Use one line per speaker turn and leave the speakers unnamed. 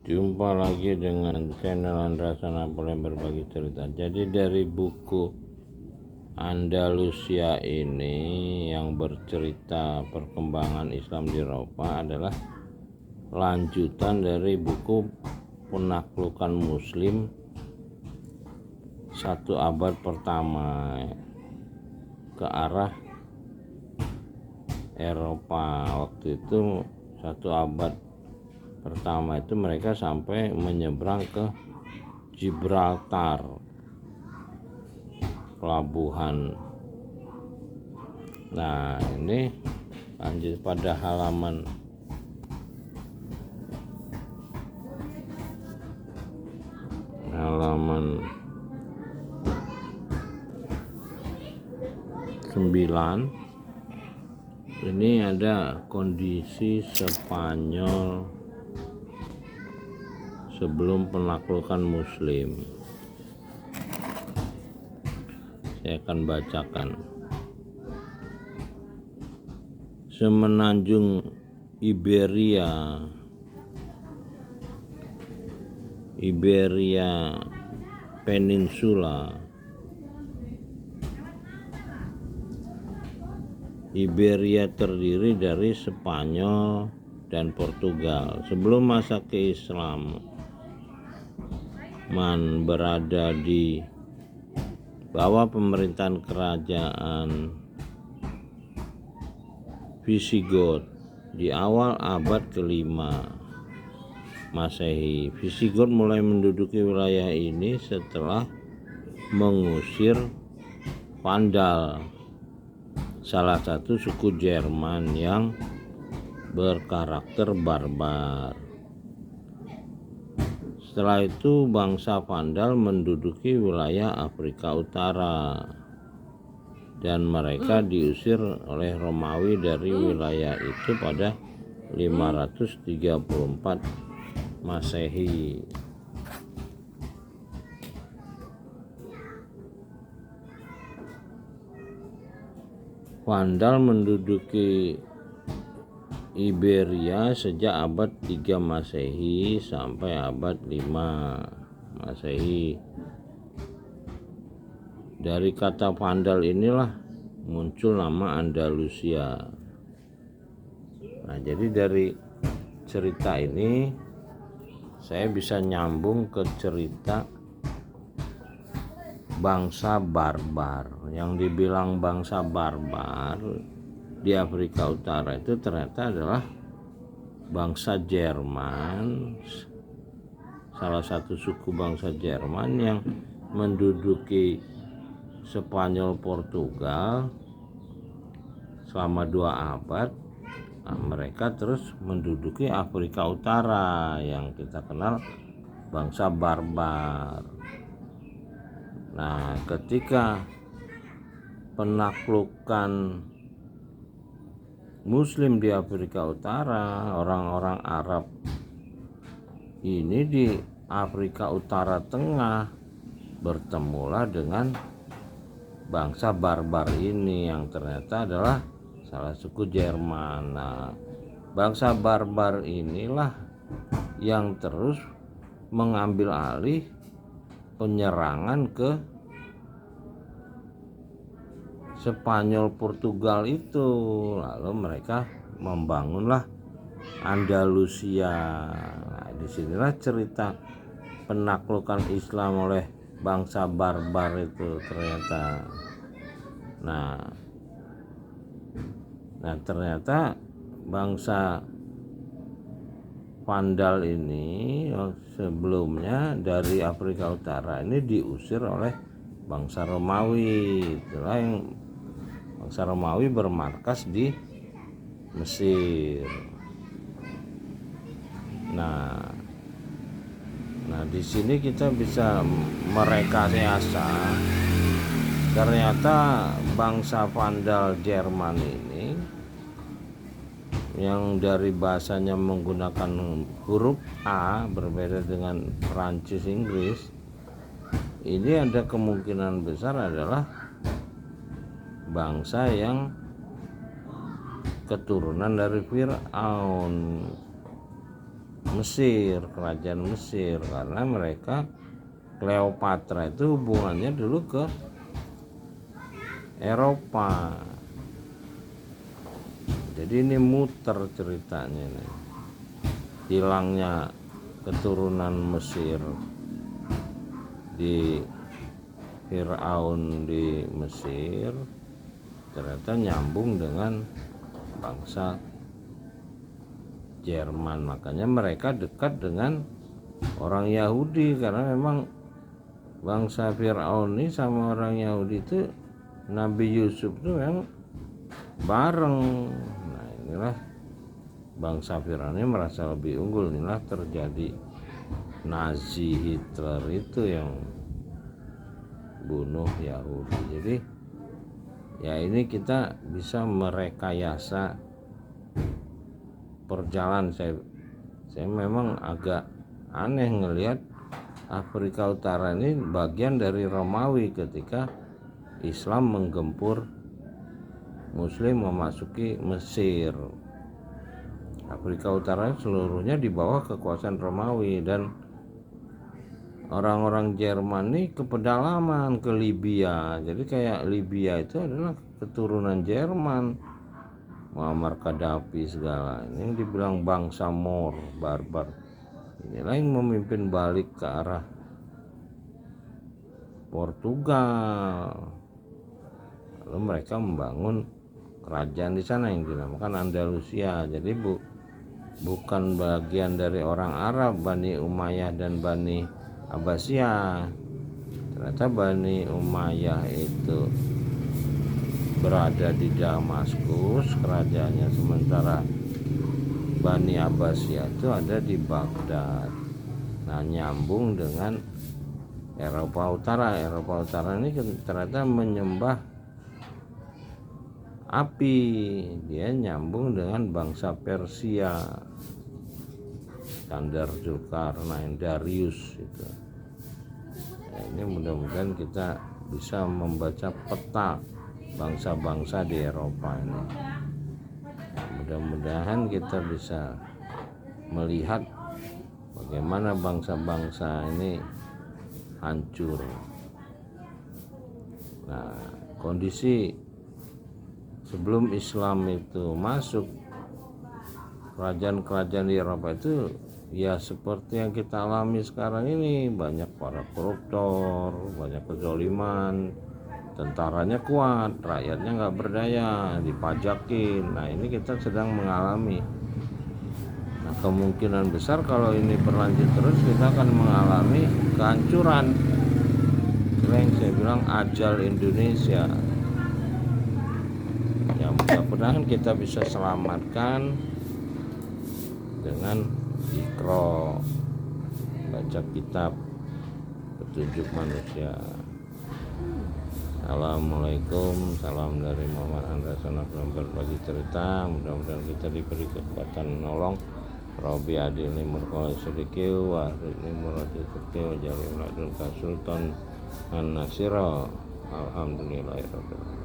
Jumpa lagi dengan channel Andrasan Apel yang berbagi cerita. Jadi dari buku Andalusia ini yang bercerita perkembangan Islam di Eropa adalah lanjutan dari buku Penaklukan Muslim 1 abad pertama ke arah Eropa. Waktu itu 1 abad pertama itu mereka sampai menyeberang ke Gibraltar, pelabuhan. Nah, ini lanjut pada halaman halaman 9. Ini ada kondisi Spanyol sebelum penaklukan Muslim. Saya akan bacakan. Semenanjung Iberia Peninsula. Iberia terdiri dari Spanyol dan Portugal. Sebelum masa keislaman berada di bawah pemerintahan kerajaan Visigoth di awal abad ke-5 Masehi. Visigoth mulai menduduki wilayah ini setelah mengusir Vandal, salah satu suku Jerman yang berkarakter barbar. Setelah itu bangsa Vandal menduduki wilayah Afrika Utara dan mereka diusir oleh Romawi dari wilayah itu pada 534 Masehi. Vandal menduduki Iberia sejak abad 3 Masehi sampai abad 5 Masehi. Dari kata Vandal inilah muncul nama Andalusia. Nah, jadi dari cerita ini saya bisa nyambung ke cerita bangsa barbar. Yang dibilang bangsa barbar di Afrika Utara itu ternyata adalah bangsa Jerman, salah satu suku bangsa Jerman yang menduduki Spanyol Portugal selama 2 abad. Nah, mereka terus menduduki Afrika Utara yang kita kenal bangsa barbar. Nah, ketika penaklukan Muslim di Afrika Utara, orang-orang Arab ini di Afrika Utara Tengah bertemulah dengan bangsa barbar ini yang ternyata adalah salah suku Jerman. Nah, bangsa barbar inilah yang terus mengambil alih penyerangan ke Spanyol Portugal itu, lalu mereka membangunlah Andalusia. Nah, disinilah cerita penaklukan Islam oleh bangsa barbar itu ternyata. Nah ternyata bangsa Vandal ini sebelumnya dari Afrika Utara ini diusir oleh bangsa Romawi. Itulah yang bangsa Romawi bermarkas di Mesir. Nah di sini kita bisa merekayasa ternyata bangsa Vandal Jerman ini yang dari bahasanya menggunakan huruf A berbeda dengan Prancis Inggris. Ini ada kemungkinan besar adalah bangsa yang keturunan dari Fir'aun. Mesir, kerajaan Mesir, karena mereka Cleopatra itu hubungannya dulu ke Eropa. Jadi ini muter ceritanya nih. Hilangnya keturunan Mesir di Firaun di Mesir ternyata nyambung dengan bangsa Jerman. Makanya mereka dekat dengan orang Yahudi, karena memang bangsa Firaun ini sama orang Yahudi itu, Nabi Yusuf itu memang bareng. Nah inilah bangsa Firaun ini merasa lebih unggul. Inilah terjadi Nazi Hitler itu yang bunuh Yahudi. Jadi ya ini kita bisa merekayasa perjalanan. Saya memang agak aneh ngelihat Afrika Utara ini bagian dari Romawi ketika Islam menggempur Muslim memasuki Mesir. Afrika Utara seluruhnya di bawah kekuasaan Romawi, dan orang-orang Jerman ini ke pedalaman ke Libya. Jadi kayak Libya itu adalah keturunan Jerman, Muammar Gaddafi segala. Ini yang dibilang bangsa Moor, barbar. Inilah yang memimpin balik ke arah Portugal. Lalu mereka membangun kerajaan di sana yang dinamakan Andalusia. Jadi bukan bagian dari orang Arab, Bani Umayyah dan Bani Abbasiyah. Ternyata Bani Umayyah itu berada di Damaskus kerajaannya, sementara Bani Abbasiyah itu ada di Baghdad. Nah nyambung dengan Eropa Utara. Eropa Utara ini ternyata menyembah api, dia nyambung dengan bangsa Persia, Iskandar Zulkarnain, Darius itu. Nah, ini mudah-mudahan kita bisa membaca peta bangsa-bangsa di Eropa ini. Nah, mudah-mudahan kita bisa melihat bagaimana bangsa-bangsa ini hancur. Nah, kondisi sebelum Islam itu masuk, kerajaan-kerajaan di Eropa itu ya seperti yang kita alami sekarang ini. Banyak para koruptor, banyak kezaliman, tentaranya kuat, rakyatnya nggak berdaya, dipajakin. Nah ini kita sedang mengalami. Nah kemungkinan besar kalau ini berlanjut terus, kita akan mengalami kehancuran. Itulah yang saya bilang ajal Indonesia. Ya mudah-mudahan kita bisa selamatkan dengan Iqra, baca kitab petunjuk manusia. Assalamualaikum, salam dari Muhammad Andra Sanaf, berbagi cerita. Mudah-mudahan kita diberi kekuatan menolong. Robi adil murkola sedikit, wahid muradi sedikit, jari meladun kasultan an nasiro. Alhamdulillahirobbilalamin.